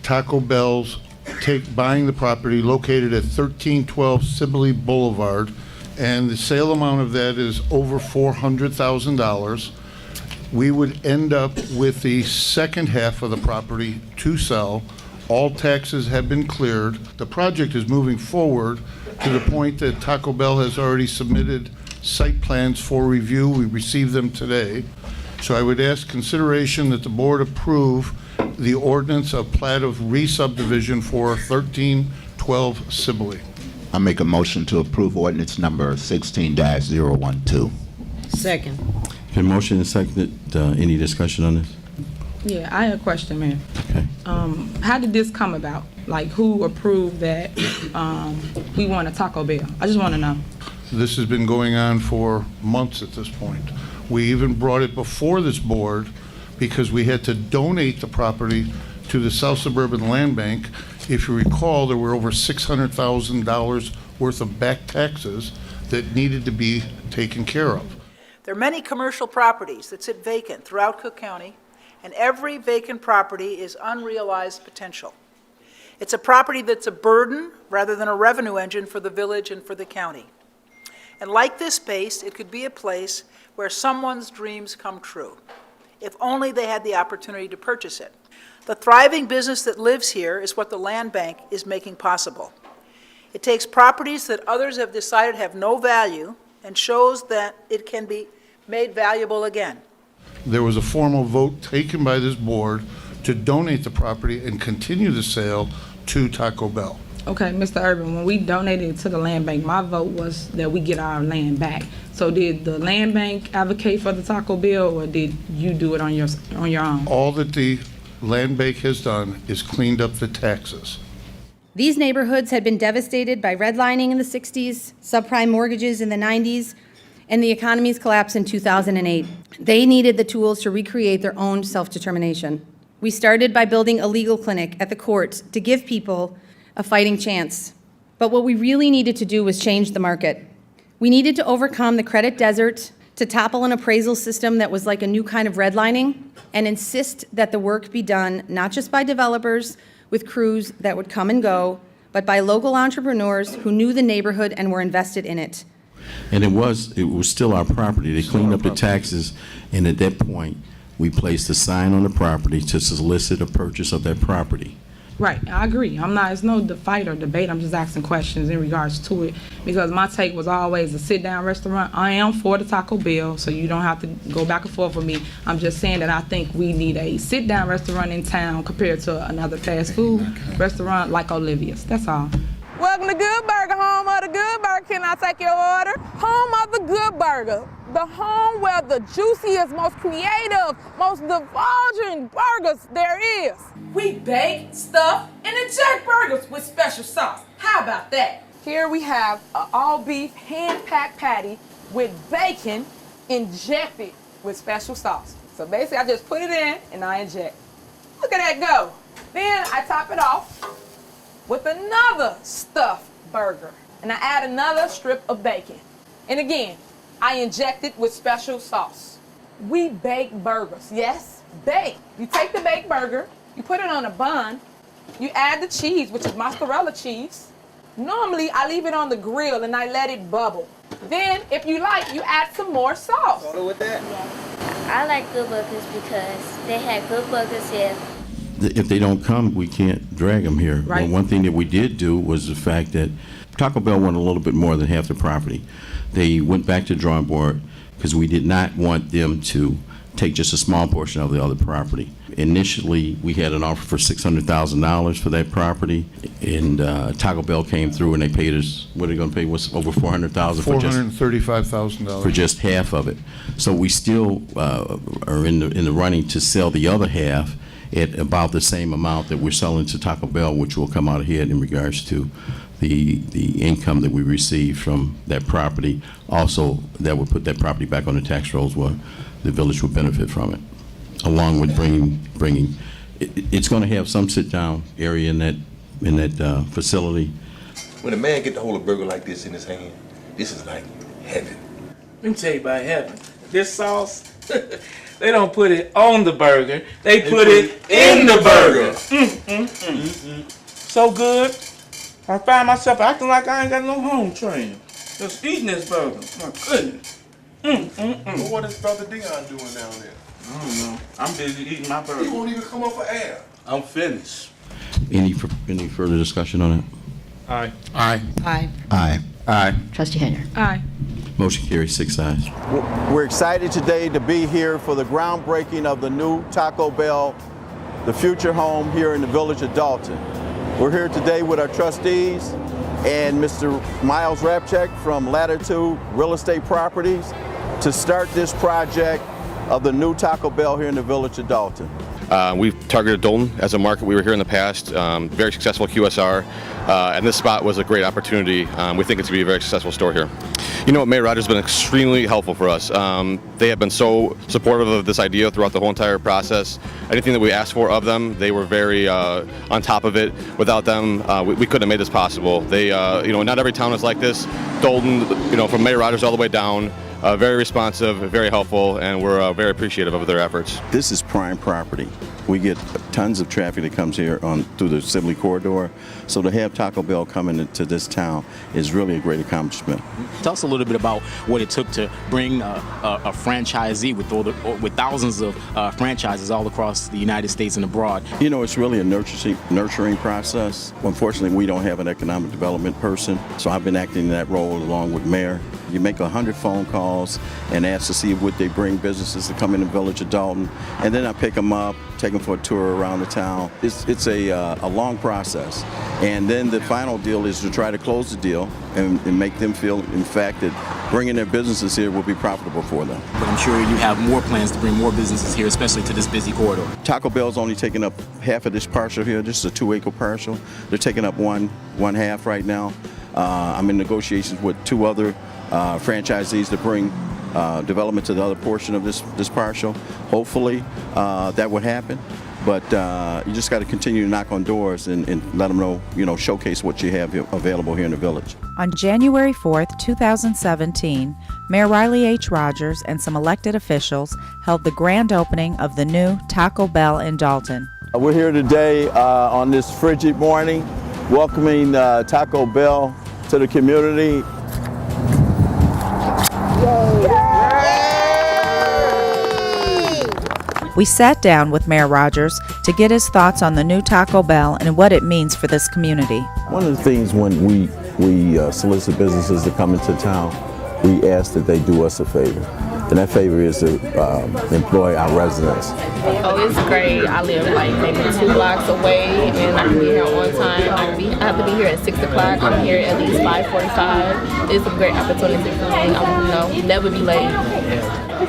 Taco Bell's buying the property located at 1312 Sibley Boulevard, and the sale amount of that is over $400,000. We would end up with the second half of the property to sell. All taxes have been cleared. The project is moving forward to the point that Taco Bell has already submitted site plans for review. We received them today. So I would ask consideration that the board approve the ordinance of plat of re-subdivision for 1312 Sibley. I make a motion to approve ordinance number 16-012. Second. Okay, motion and seconded. Any discussion on this? Yeah, I have a question, man. Okay. How did this come about? Like, who approved that we want a Taco Bell? I just want to know. This has been going on for months at this point. We even brought it before this board because we had to donate the property to the South Suburban Land Bank. If you recall, there were over $600,000 worth of back taxes that needed to be taken care of. There are many commercial properties that sit vacant throughout Cook County, and every vacant property is unrealized potential. It's a property that's a burden rather than a revenue engine for the village and for the county. And like this space, it could be a place where someone's dreams come true, if only they had the opportunity to purchase it. The thriving business that lives here is what the land bank is making possible. It takes properties that others have decided have no value and shows that it can be made valuable again. There was a formal vote taken by this board to donate the property and continue the sale to Taco Bell. Okay, Mr. Urban, when we donated it to the land bank, my vote was that we get our land back. So did the land bank advocate for the Taco Bell, or did you do it on your own? All that the land bank has done is cleaned up the taxes. These neighborhoods had been devastated by redlining in the 60s, subprime mortgages in the 90s, and the economy's collapse in 2008. They needed the tools to recreate their own self-determination. We started by building a legal clinic at the court to give people a fighting chance. But what we really needed to do was change the market. We needed to overcome the credit desert, to topple an appraisal system that was like a new kind of redlining, and insist that the work be done not just by developers with crews that would come and go, but by local entrepreneurs who knew the neighborhood and were invested in it. And it was still our property. They cleaned up the taxes, and at that point, we placed a sign on the property to solicit a purchase of that property. Right, I agree. It's no fight or debate. I'm just asking questions in regards to it, because my take was always a sit-down restaurant. I am for the Taco Bell, so you don't have to go back and forth with me. I'm just saying that I think we need a sit-down restaurant in town compared to another fast food restaurant like Olivia's. That's all. Welcome to Good Burger, home of the Good Burger. Can I take your order? Home of the Good Burger, the home where the juiciest, most creative, most divulging burgers there is. We bake, stuff, and inject burgers with special sauce. How about that? Here we have an all-beef, hand-packed patty with bacon injected with special sauce. So basically, I just put it in and I inject. Look at that go. Then I top it off with another stuffed burger. And I add another strip of bacon. And again, I inject it with special sauce. We bake burgers, yes, bake. You take the baked burger, you put it on a bun, you add the cheese, which is mozzarella cheese. Normally, I leave it on the grill and I let it bubble. Then, if you like, you add some more sauce. Follow with that? I like Good Burgers because they had good burgers here. If they don't come, we can't drag them here. Right. Well, one thing that we did do was the fact that Taco Bell wanted a little bit more than half the property. They went back to the drawing board because we did not want them to take just a small portion of the other property. Initially, we had an offer for $600,000 for that property, and Taco Bell came through and they paid us, what are they going to pay? What's over $400,000 for just $435,000 for just half of it. So we still are in the running to sell the other half at about the same amount that we're selling to Taco Bell, which will come out ahead in regards to the income that we receive from that property. Also, that would put that property back on the tax rolls where the village would benefit from it, along with bringing. It's going to have some sit-down area in that facility. When a man get to hold a burger like this in his hand, this is like heaven. Let me tell you about heaven. This sauce They don't put it on the burger. They put it in the burger. So good. I find myself acting like I ain't got no home training. Just eating this burger. My goodness. But what is Brother Dion doing down there? I don't know. I'm busy eating my burger. He won't even come up for air. I'm finished. Any further discussion on it? Aye. Aye. Aye. Aye. Trustee Henyard. Aye. Motion carries 6 ayes. We're excited today to be here for the groundbreaking of the new Taco Bell, the future home here in the village of Dolton. We're here today with our trustees and Mr. Miles Rapchek from Latitude Real Estate Properties to start this project of the new Taco Bell here in the village of Dolton. We've targeted Dolton as a market. We were here in the past, very successful QSR, and this spot was a great opportunity. We think it's going to be a very successful store here. You know what, Mayor Rogers has been extremely helpful for us. They have been so supportive of this idea throughout the whole entire process. Anything that we asked for of them, they were very on top of it. Without them, we couldn't have made this possible. They, not every town is like this. Dolton, from Mayor Rogers all the way down, very responsive, very helpful, and we're very appreciative of their efforts. This is prime property. We get tons of traffic that comes here through the Sibley corridor. So to have Taco Bell coming into this town is really a great accomplishment. Tell us a little bit about what it took to bring a franchisee with thousands of franchises all across the United States and abroad. It's really a nurturing process. Unfortunately, we don't have an economic development person, so I've been acting in that role along with Mayor. You make 100 phone calls and ask to see would they bring businesses to come in the village of Dolton, and then I pick them up, take them for a tour around the town. It's a long process, and then the final deal is to try to close the deal and make them feel, in fact, that bringing their businesses here will be profitable for them. But I'm sure you have more plans to bring more businesses here, especially to this busy corridor. Taco Bell's only taking up half of this parcel here. This is a 2-acre parcel. They're taking up one half right now. I'm in negotiations with 2 other franchisees to bring development to the other portion of this parcel. Hopefully that would happen, but you just got to continue to knock on doors and let them know, showcase what you have available here in the village. On January 4th, 2017, Mayor Riley H. Rogers and some elected officials held the grand opening of the new Taco Bell in Dolton. We're here today on this frigid morning, welcoming Taco Bell to the community. We sat down with Mayor Rogers to get his thoughts on the new Taco Bell and what it means for this community. One of the things when we solicit businesses to come into town, we ask that they do us a favor. And that favor is to employ our residents. Oh, it's great. I live like maybe 2 blocks away, and I can be here on time. I have to be here at 6 o'clock. I'm here at least 5:45. It's a great opportunity for me. I will never be late.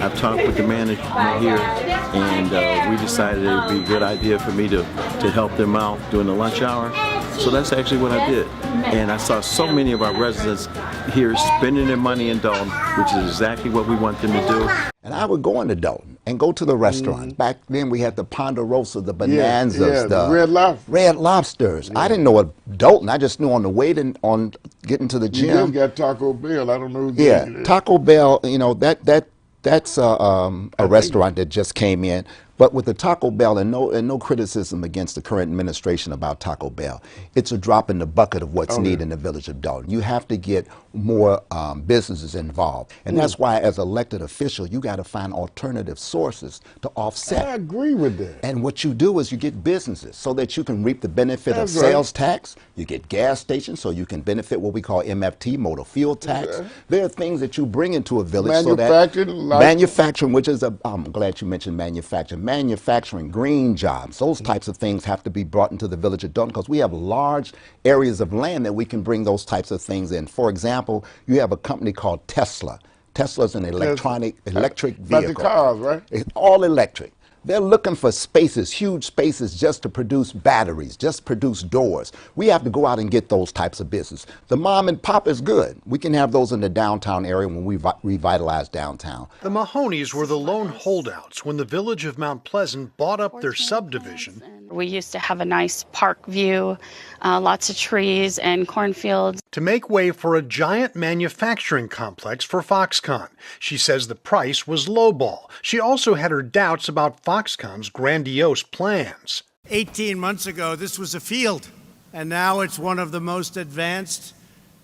I've talked with the manager here, and we decided it would be a good idea for me to help them out during the lunch hour. So that's actually what I did. And I saw so many of our residents here spending their money in Dolton, which is exactly what we want them to do. And I would go into Dolton and go to the restaurants. Back then we had the Ponderosa, the Bonanzas, the Red Lobsters. I didn't know what Dolton. I just knew on the way on getting to the gym. You just got Taco Bell. I don't know. Taco Bell. That's a restaurant that just came in. But with the Taco Bell, and no criticism against the current administration about Taco Bell, it's a drop in the bucket of what's needed in the village of Dolton. You have to get more businesses involved. And that's why, as elected official, you got to find alternative sources to offset. I agree with that. And what you do is you get businesses so that you can reap the benefit of sales tax. You get gas stations so you can benefit what we call MFT, motor fuel tax. There are things that you bring into a village so that manufacturing, which is I'm glad you mentioned manufacturing, green jobs, those types of things have to be brought into the village of Dolton because we have large areas of land that we can bring those types of things in. For example, you have a company called Tesla. Tesla's an electric vehicle. Like the cars, right? It's all electric. They're looking for spaces, huge spaces, just to produce batteries, just produce doors. We have to go out and get those types of business. The mom and pop is good. We can have those in the downtown area when we revitalize downtown. The Mahonies were the lone holdouts when the village of Mount Pleasant bought up their subdivision We used to have a nice park view, lots of trees and cornfields. To make way for a giant manufacturing complex for Foxconn. She says the price was lowball. She also had her doubts about Foxconn's grandiose plans. 18 months ago, this was a field, and now it's one of the most advanced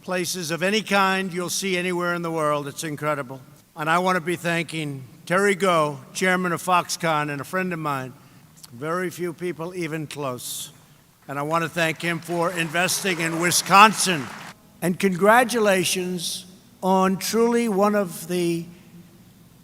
places of any kind you'll see anywhere in the world. It's incredible. And I want to be thanking Terry Goh, chairman of Foxconn and a friend of mine. Very few people even close. And I want to thank him for investing in Wisconsin. And congratulations on truly one of the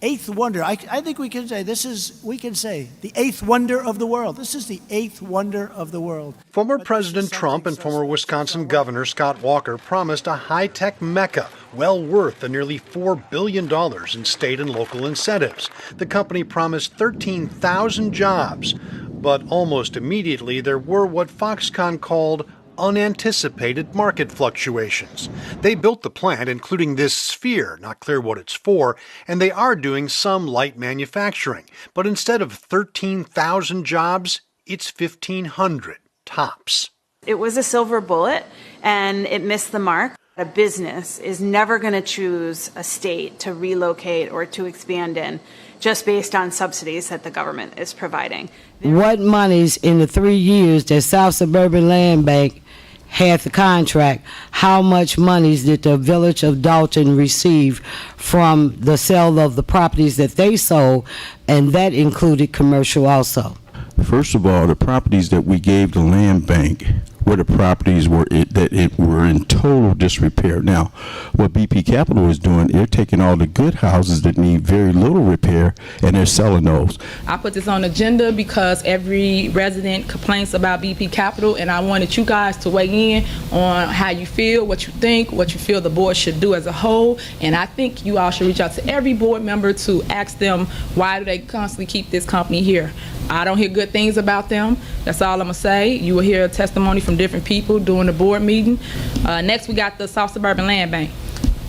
eighth wonder. I think we can say the eighth wonder of the world. This is the eighth wonder of the world. Former President Trump and former Wisconsin Governor Scott Walker promised a high-tech mecca well worth the nearly $4 billion in state and local incentives. The company promised 13,000 jobs, but almost immediately there were what Foxconn called unanticipated market fluctuations. They built the plant, including this sphere, not clear what it's for, and they are doing some light manufacturing. But instead of 13,000 jobs, it's 1,500 tops. It was a silver bullet, and it missed the mark. A business is never going to choose a state to relocate or to expand in just based on subsidies that the government is providing. What monies in the 3 years that South Suburban Land Bank had the contract, how much monies did the village of Dolton receive from the sale of the properties that they sold, and that included commercial also? First of all, the properties that we gave the land bank were the properties were in total disrepair. Now, what BP Capital is doing, they're taking all the good houses that need very little repair and they're selling those. I put this on the agenda because every resident complains about BP Capital, and I wanted you guys to weigh in on how you feel, what you think, what you feel the board should do as a whole. And I think you all should reach out to every board member to ask them why do they constantly keep this company here. I don't hear good things about them. That's all I'm gonna say. You will hear testimony from different people during the board meeting. Next, we got the South Suburban Land Bank.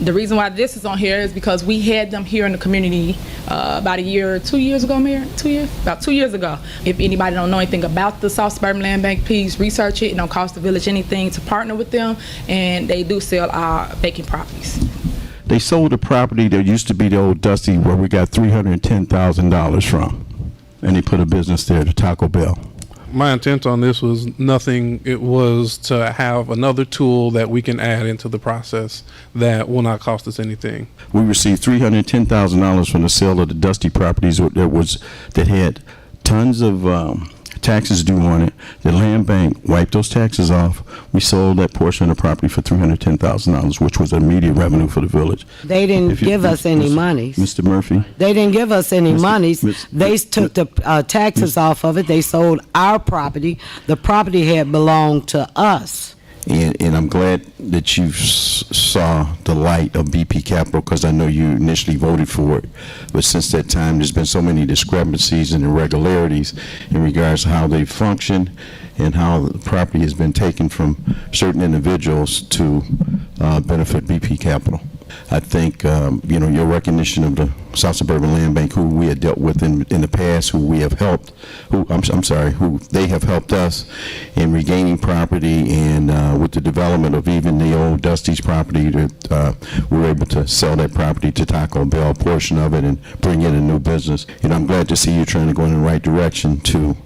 The reason why this is on here is because we had them here in the community about a year, 2 years ago, Mayor? 2 years? About 2 years ago. If anybody don't know anything about the South Suburban Land Bank, please research it. It don't cost the village anything to partner with them, and they do sell our vacant properties. They sold a property that used to be the old Dusty where we got $310,000 from, and they put a business there, the Taco Bell. My intent on this was nothing. It was to have another tool that we can add into the process that will not cost us anything. We received $310,000 from the sale of the Dusty properties that had tons of taxes due on it. The land bank wiped those taxes off. We sold that portion of the property for $310,000, which was immediate revenue for the village. They didn't give us any monies. Mr. Murphy? They didn't give us any monies. They took the taxes off of it. They sold our property. The property had belonged to us. And I'm glad that you saw the light of BP Capital, because I know you initially voted for it. But since that time, there's been so many discrepancies and irregularities in regards to how they function and how the property has been taken from certain individuals to benefit BP Capital. I think, your recognition of the South Suburban Land Bank, who we had dealt with in the past, who we have helped, who they have helped us in regaining property, and with the development of even the old Dusty's property, that we were able to sell that property to Taco Bell, a portion of it, and bring in a new business. And I'm glad to see you trying to go in the right direction to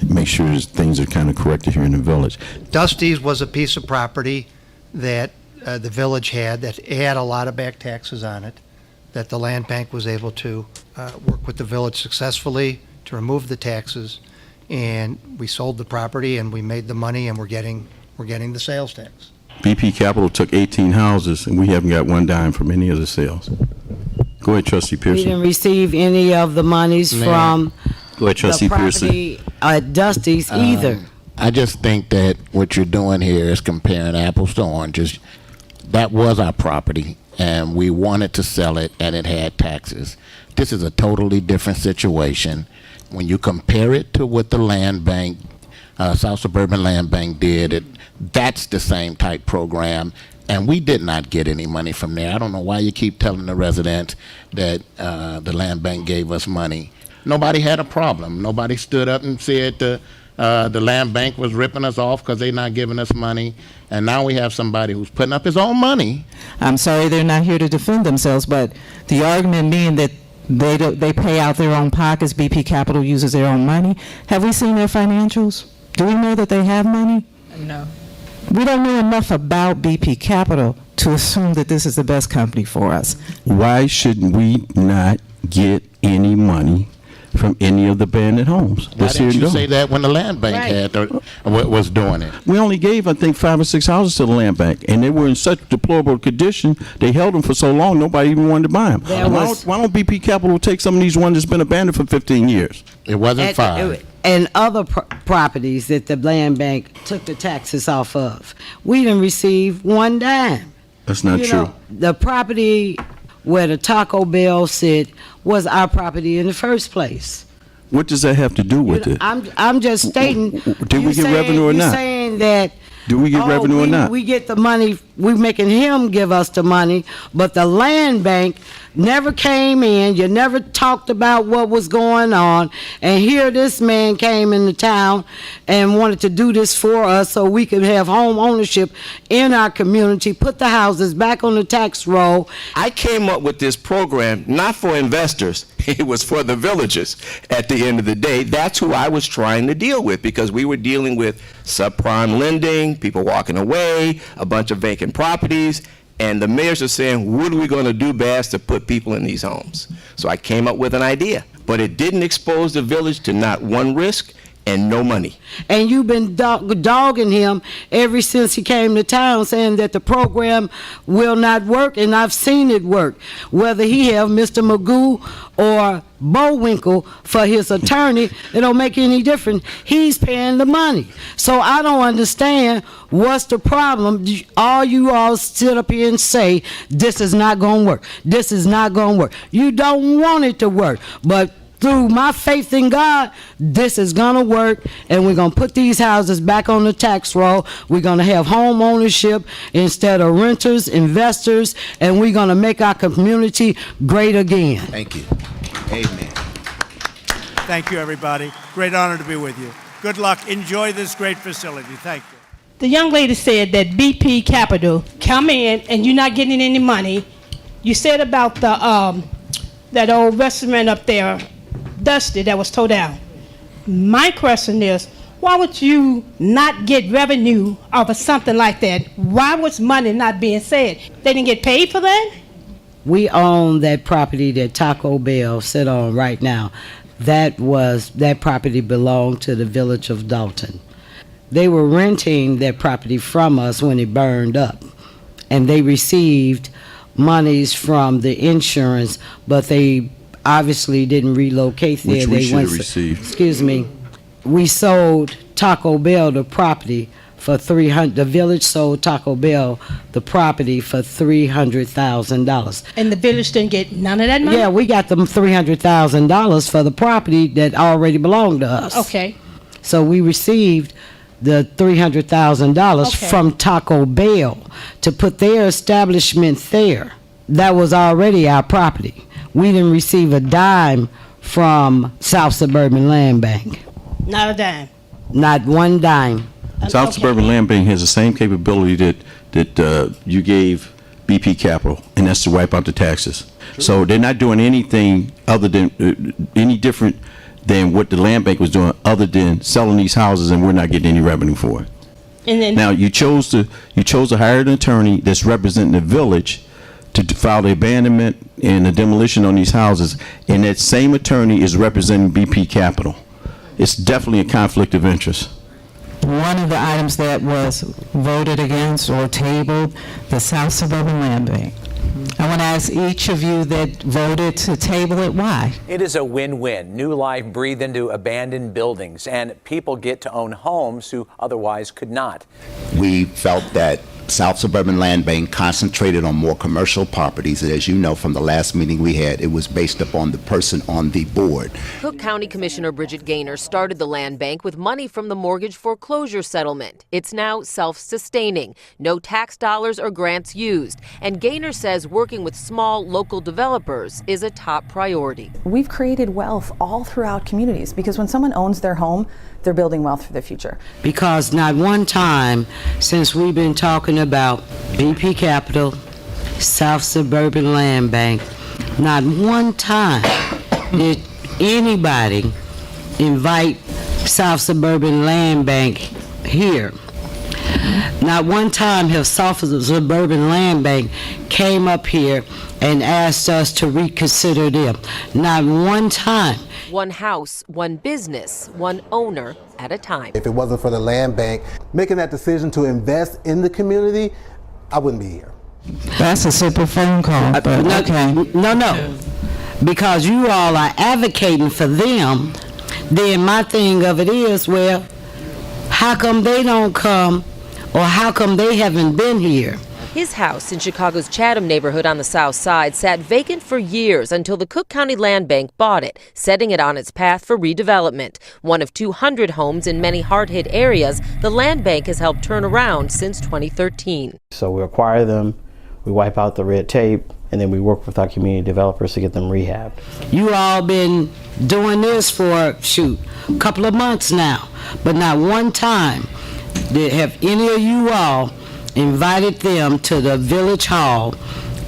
make sure that things are kind of corrected here in the village. Dusty's was a piece of property that the village had that had a lot of back taxes on it, that the land bank was able to work with the village successfully to remove the taxes, and we sold the property and we made the money, and we're getting the sales tax. BP Capital took 18 houses and we haven't got one dime from any of the sales. Go ahead, Trustee Pierson. We didn't receive any of the monies from Go ahead, Trustee the property Pierson. at Dusty's either. I just think that what you're doing here is comparing apples to oranges. That was our property, and we wanted to sell it, and it had taxes. This is a totally different situation. When you compare it to what the land bank, South Suburban Land Bank did, that's the same type program, and we did not get any money from there. I don't know why you keep telling the residents that the land bank gave us money. Nobody had a problem. Nobody stood up and said the The land bank was ripping us off because they're not giving us money. And now we have somebody who's putting up his own money. I'm sorry they're not here to defend themselves, but the argument being that they pay out their own pockets, BP Capital uses their own money. Have we seen their financials? Do we know that they have money? No. We don't know enough about BP Capital to assume that this is the best company for us. Why shouldn't we not get any money from any of the abandoned homes? Why didn't you say that when the land bank was doing it? We only gave, I think, 5 or 6 houses to the land bank, and they were in such deplorable condition. They held them for so long, nobody even wanted to buy them. Why don't BP Capital take some of these ones that's been abandoned for 15 years? It wasn't 5. And other properties that the land bank took the taxes off of, we didn't receive one dime. That's not true. Know, the property where the Taco Bell sit was our property in the first place. What does that have to do with it? I'm just stating. Did we get revenue or not? You're saying that. Do we get revenue or not? We get the money. We're making him give us the money, but the land bank never came in. You never talked about what was going on. And here this man came into town and wanted to do this for us so we could have home ownership in our community, put the houses back on the tax roll. I came up with this program not for investors. It was for the villagers. At the end of the day, that's who I was trying to deal with, because we were dealing with subprime lending, people walking away, a bunch of vacant properties, and the mayors are saying, what are we going to do best to put people in these homes? So I came up with an idea, but it didn't expose the village to not one risk and no money. And you've been dogging him ever since he came to town, saying that the program will not work, and I've seen it work. Whether he have Mr. Magoo or Bowinkle for his attorney, it don't make any difference. He's paying the money. So I don't understand what's the problem. All you all sit up here and say, this is not going to work. This is not going to work. You don't want it to work, but through my faith in God, this is going to work, and we're going to put these houses back on the tax roll. We're going to have home ownership instead of renters, investors, and we're going to make our community great again. Thank you. Amen. Thank you, everybody. Great honor to be with you. Good luck. Enjoy this great facility. Thank you. The young lady said that BP Capital come in and you're not getting any money. You said about the that old restaurant up there, Dusty, that was towed down. My question is, why would you not get revenue off of something like that? Why was money not being said? They didn't get paid for that? We own that property that Taco Bell sit on right now. That property belonged to the village of Dolton. They were renting that property from us when it burned up, and they received monies from the insurance, but they obviously didn't relocate there. Which we should have received. Excuse me. We sold Taco Bell the property for $300,000. The village sold Taco Bell the property for $300,000. And the village didn't get none of that money? Yeah, we got them $300,000 for the property that already belonged to us. Okay. So we received the $300,000 from Taco Bell to put their establishment there. That was already our property. We didn't receive a dime from South Suburban Land Bank. Not a dime? Not one dime. South Suburban Land Bank has the same capability that you gave BP Capital, and that's to wipe out the taxes. So they're not doing anything other than any different than what the land bank was doing, other than selling these houses, and we're not getting any revenue for it. And then now you chose to hire an attorney that's representing the village to file the abandonment and the demolition on these houses, and that same attorney is representing BP Capital. It's definitely a conflict of interest. One of the items that was voted against or tabled, the South Suburban Land Bank. I want to ask each of you that voted to table it, why? It is a win-win. New life breathed into abandoned buildings, and people get to own homes who otherwise could not. We felt that South Suburban Land Bank concentrated on more commercial properties, and as you know from the last meeting we had, it was based upon the person on the board. Cook County Commissioner Bridget Gaynor started the land bank with money from the mortgage foreclosure settlement. It's now self-sustaining, no tax dollars or grants used, and Gaynor says working with small local developers is a top priority. We've created wealth all throughout communities because when someone owns their home, they're building wealth for the future. Because not one time since we've been talking about BP Capital, South Suburban Land Bank, not one time did anybody invite South Suburban Land Bank here. Not one time have South Suburban Land Bank came up here and asked us to reconsider them. Not one time. One house, one business, one owner at a time. If it wasn't for the land bank making that decision to invest in the community, I wouldn't be here. That's a simple phone call. No. Because you all are advocating for them, then my thing of it is, well, how come they don't come, or how come they haven't been here? His house in Chicago's Chatham neighborhood on the south side sat vacant for years until the Cook County Land Bank bought it, setting it on its path for redevelopment. One of 200 homes in many hard-hit areas, the Land Bank has helped turn around since 2013. So we acquire them, we wipe out the red tape, and then we work with our community developers to get them rehabbed. You all been doing this for, a couple of months now, but not one time did have any of you all invited them to the village hall,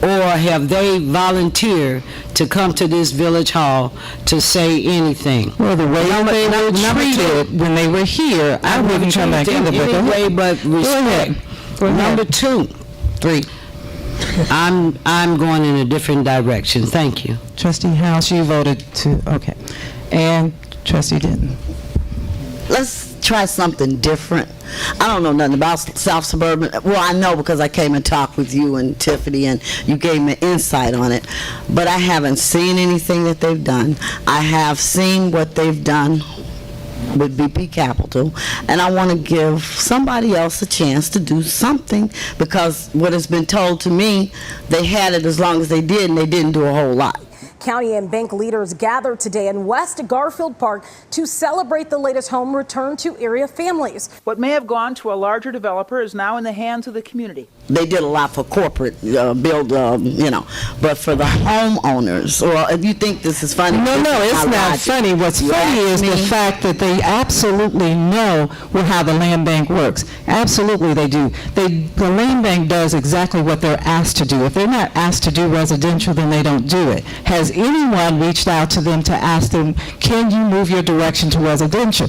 or have they volunteered to come to this village hall to say anything? Well, the way they were treated when they were here, I wouldn't come back in the way but respect. Number 2, 3. I'm going in a different direction. Thank you. Trustee House, you voted to, okay. And Trustee Denton. Let's try something different. I don't know nothing about South Suburban. Well, I know because I came and talked with you and Tiffany, and you gave me insight on it. But I haven't seen anything that they've done. I have seen what they've done with BP Capital, and I want to give somebody else a chance to do something, because what has been told to me, they had it as long as they did, and they didn't do a whole lot. County and bank leaders gathered today in West Garfield Park to celebrate the latest home return to area families. What may have gone to a larger developer is now in the hands of the community. They did a lot for corporate but for the homeowners, or if you think this is funny. No, it's not funny. What's funny is the fact that they absolutely know how the land bank works. Absolutely they do. The land bank does exactly what they're asked to do. If they're not asked to do residential, then they don't do it. Has anyone reached out to them to ask them, can you move your direction to residential?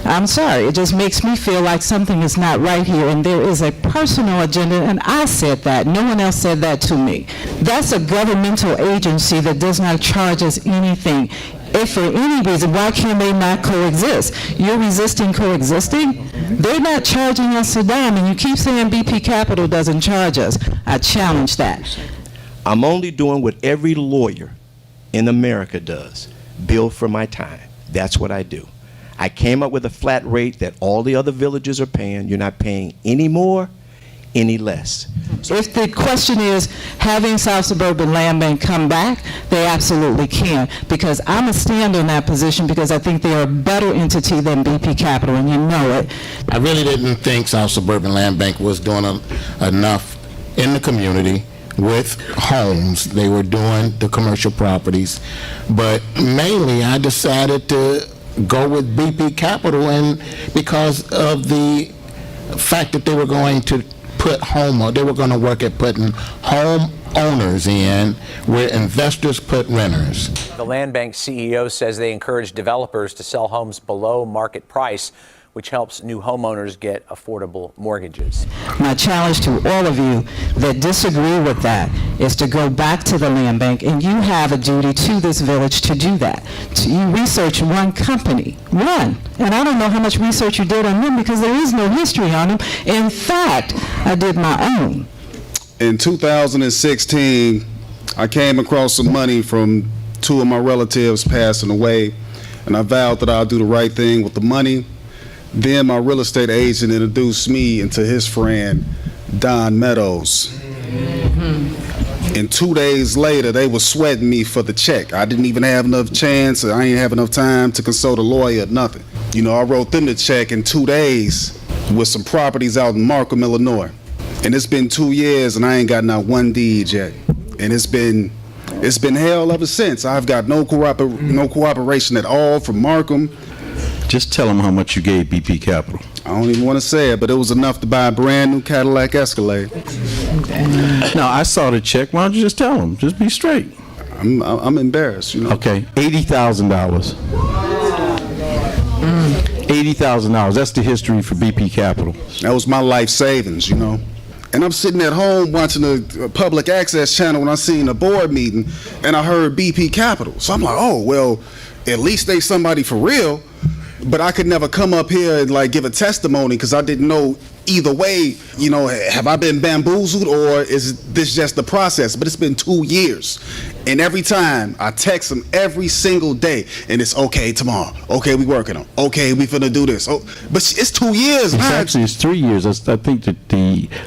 I'm sorry, it just makes me feel like something is not right here, and there is a personal agenda, and I said that. No one else said that to me. That's a governmental agency that does not charge us anything. If for any reason, why can they not coexist? You're resisting coexisting? They're not charging us a dime, and you keep saying BP Capital doesn't charge us. I challenge that. I'm only doing what every lawyer in America does, bill for my time. That's what I do. I came up with a flat rate that all the other villages are paying. You're not paying any more, any less. If the question is having South Suburban Land Bank come back, they absolutely can, because I'm a stand on that position, because I think they are a better entity than BP Capital, and you know it. I really didn't think South Suburban Land Bank was doing enough in the community with homes. They were doing the commercial properties, but mainly I decided to go with BP Capital, and because of the fact that they were going to they were going to work at putting home owners in where investors put renters. The Land Bank CEO says they encourage developers to sell homes below market price, which helps new homeowners get affordable mortgages. My challenge to all of you that disagree with that is to go back to the land bank, and you have a duty to this village to do that. You research one company, and I don't know how much research you did on them, because there is no history on them. In fact, I did my own. In 2016, I came across some money from 2 of my relatives passing away, and I vowed that I'll do the right thing with the money. Then my real estate agent introduced me into his friend, Don Meadows. And 2 days later, they were sweating me for the check. I didn't even have enough chance, I ain't have enough time to consult a lawyer, nothing. I wrote them the check in 2 days with some properties out in Markham, Illinois. And it's been 2 years, and I ain't got not one deed yet. And it's been hell ever since. I've got no cooperation at all from Markham Just tell them how much you gave BP Capital. I don't even want to say it, but it was enough to buy a brand new Cadillac Escalade. No, I saw the check. Why don't you just tell them? Just be straight. I'm embarrassed, you know. Okay, $80,000. $80,000. That's the history for BP Capital. That was my life savings, you know. And I'm sitting at home watching a public access channel when I seen a board meeting and I heard BP Capital. So I'm like, oh, well, at least they somebody for real. But I could never come up here and like give a testimony because I didn't know either way, you know, have I been bamboozled or is this just the process? But it's been 2 years. And every time I text them every single day and it's okay tomorrow. Okay, we working on. Okay, we finna do this. Oh, but it's 2 years. It's 3 years. I think that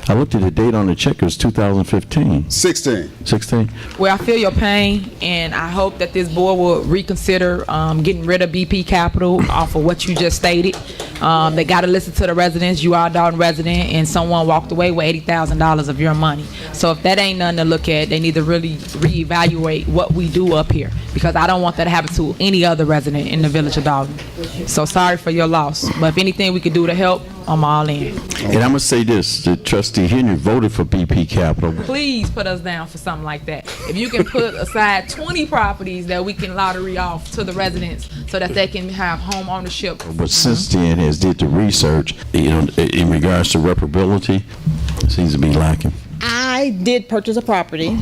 I looked at the date on the check. It was 2015. 16. Well, I feel your pain, and I hope that this board will reconsider getting rid of BP Capital off of what you just stated. They got to listen to the residents. You are a Dolton resident, and someone walked away with $80,000 of your money. So if that ain't nothing to look at, they need to really reevaluate what we do up here, because I don't want that to happen to any other resident in the village of Dolton. So sorry for your loss, but if anything we could do to help, I'm all in. And I'm going to say this, the trustee Henyard voted for BP Capital. Please put us down for something like that. If you can put aside 20 properties that we can lottery off to the residents so that they can have home ownership. But since then has did the research, you know, in regards to reparability, it seems to be lacking. I did purchase a property,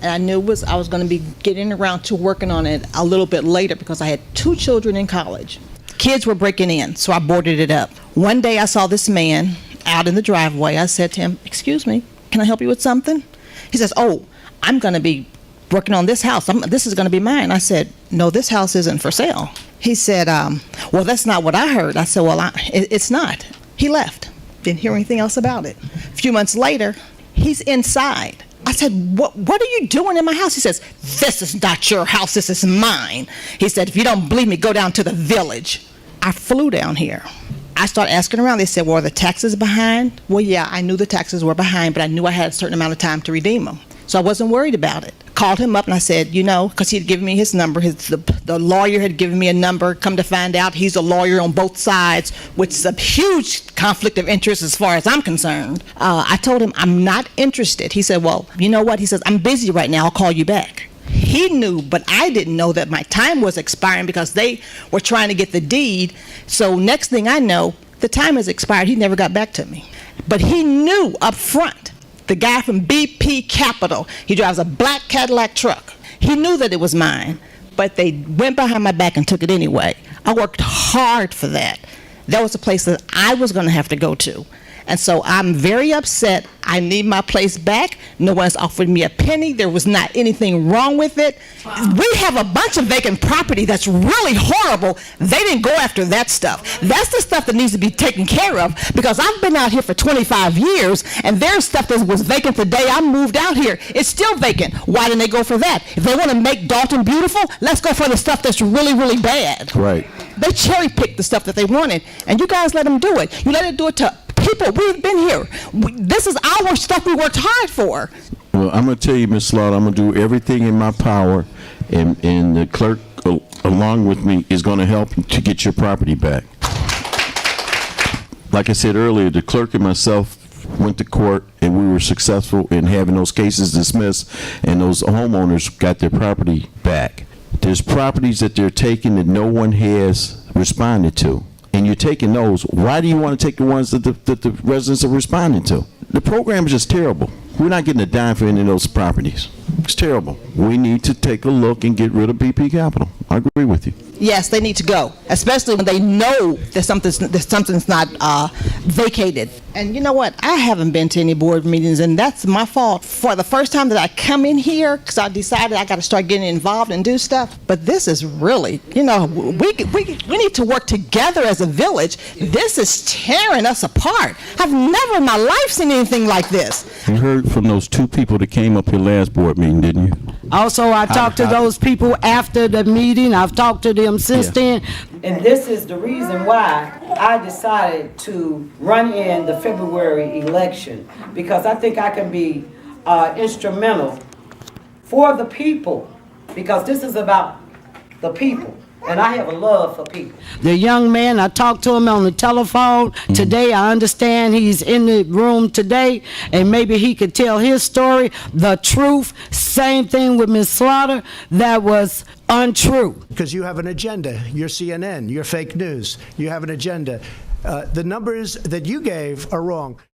and I knew I was going to be getting around to working on it a little bit later because I had 2 children in college. Kids were breaking in, so I boarded it up. One day I saw this man out in the driveway. I said to him, "Excuse me, can I help you with something?" He says, "Oh, I'm going to be working on this house. This is going to be mine." I said, "No, this house isn't for sale." He said, "Well, that's not what I heard." I said, "Well, it's not." He left. Didn't hear anything else about it. A few months later, he's inside. I said, what are you doing in my house? He says, "This is not your house, this is mine." He said, "If you don't believe me, go down to the village." I flew down here. I started asking around. They said, "Well, are the taxes behind?" Well, yeah, I knew the taxes were behind, but I knew I had a certain amount of time to redeem them. So I wasn't worried about it. Called him up and I said, you know, because he'd given me his number. The lawyer had given me a number. Come to find out, he's a lawyer on both sides, which is a huge conflict of interest as far as I'm concerned. I told him I'm not interested. He said, "Well, you know what?" He says, "I'm busy right now. I'll call you back." He knew, but I didn't know that my time was expiring because they were trying to get the deed. So next thing I know, the time has expired. He never got back to me. But he knew up front. The guy from BP Capital, he drives a black Cadillac truck. He knew that it was mine, but they went behind my back and took it anyway. I worked hard for that. That was a place that I was going to have to go to. And so I'm very upset. I need my place back. No one's offered me a penny. There was not anything wrong with it. We have a bunch of vacant property that's really horrible. They didn't go after that stuff. That's the stuff that needs to be taken care of, because I've been out here for 25 years and there's stuff that was vacant the day I moved out here. It's still vacant. Why didn't they go for that? If they want to make Dolton beautiful, let's go for the stuff that's really, really bad. Right. They cherry picked the stuff that they wanted, and you guys let them do it. You let it do it to people. We've been here. This is our stuff we worked hard for. Well, I'm going to tell you, Ms. Slaughter, I'm going to do everything in my power, and the clerk, along with me, is going to help to get your property back. Like I said earlier, the clerk and myself went to court, and we were successful in having those cases dismissed, and those homeowners got their property back. There's properties that they're taking that no one has responded to. And you're taking those. Why do you want to take the ones that the residents are responding to? The program is just terrible. We're not getting a dime for any of those properties. It's terrible. We need to take a look and get rid of BP Capital. I agree with you. Yes, they need to go, especially when they know that something's not vacated. And you know what? I haven't been to any board meetings, and that's my fault. For the first time that I come in here, because I decided I got to start getting involved and do stuff. But this is really, you know, we need to work together as a village. This is tearing us apart. I've never in my life seen anything like this. You heard from those 2 people that came up here last board meeting, didn't you? Also, I talked to those people after the meeting. I've talked to them since then. And this is the reason why I decided to run in the February election, because I think I can be instrumental for the people, because this is about the people. And I have a love for people. The young man, I talked to him on the telephone today. I understand he's in the room today, and maybe he could tell his story, the truth. Same thing with Ms. Slaughter. That was untrue. Because you have an agenda. You're CNN. You're fake news. You have an agenda. The numbers that you gave are wrong.